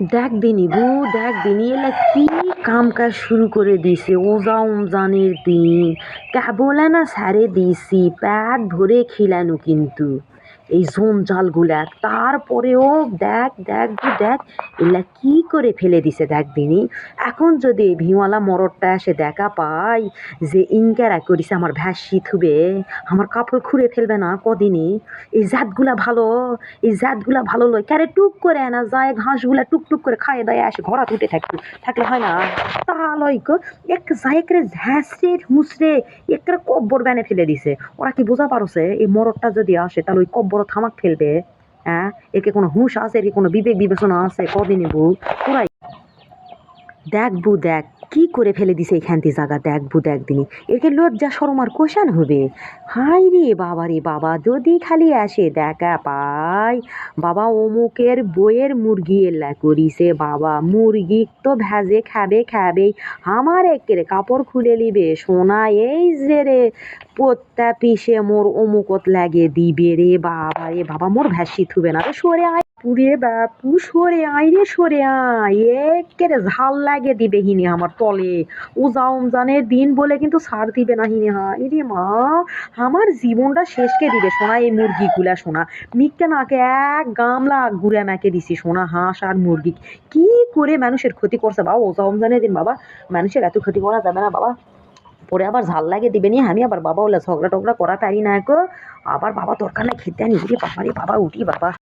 দেখ দিনি বউ, দেখ দিনি এলা কি কাম কাজ শুরু করে দিছে রমজানের দিন। কেবলা না সারে দিছি পেট ভরে খিলানো কিন্তু এই জঞ্জাল গুলা তারপরেও দেখ দেখ বউ, দেখ এলা কি করে ফেলে দিছে দেখ দিনি। এখন যদি এই ভিওয়ালা মরদটা এসে দেখা পাই যে ইনকারা করিছে আমার ভ্যাসি থুবে, আমার কাপড় খুঁড়ে ফেলবে না কদিনই। এই জাতগুলা ভালো, এই জাতগুলা ভালো লয় ক্যারে টুক করে আনা যায় ঘাসগুলা টুকটুক করে খায় দায় আসে ঘোড়া উঠে থাকতে থাকলে হয় না। তা লয় গো, এক যায় করে ঝ্যাঁসরে হুঁসরে একটা কব্বর বানে ফেলে দিছে। ওরা কি বোঝা পারছে এই মরদটা যদি আসে তাহলে ওই কব্বর থামাক ফেলবে? হ্যাঁ, একে কোনো হুঁশ আছে, এর কি কোনো বিবেক বিবেচনা আছে কদিনে বউ? ওরাই দেখ বু দেখ কি করে ফেলে দিছে এইখান থেকে জায়গা, দেখ বু দেখ দিনি একে লজ্জা শরম আর কোষান হবে। হাই রে বাবা যদি খালি আসে দেখা পাই বাবা অমুকের বইয়ের মুরগি এল্লা করিছে বাবা, মুরগি তো ভেজে খাবে খাবেই, আমার একের কাপড় খুলে লিবে সোনা এই যে রে পোত্তা পিসে মোর অমুকত লাগে দিবে রে বাবা মোর ভ্যাসি থুবে না রে সরে আয় পুরে বাপু সরে আয় রে সরে আয়, একেরে ঝাল লাগে দিবে হিনি আমার তলে। ও রমজানের দিন বলে কিন্তু ছাড় দিবে না হিনি, হায় রে মা আমার জীবনটা শেষকে দিবে সোনা এই মুরগিগুলা সোনা। মিথ্যা নাকে এক গামলা ঘুরে মেকে দিছি সোনা হাঁস আর মুরগি। কি করে মানুষের ক্ষতি করছে বাবা ও রমজানের দিন বাবা, মানুষের এত ক্ষতি করা যাবে না বাবা। পরে আবার ঝাল লাগে দিবে নি আমি আবার বাবা ওলা ঝগড়া টগড়া করা পারি না গো। আবার বাবা দরকার নাই খেতে আনি রে বাবা উঠি বাবা।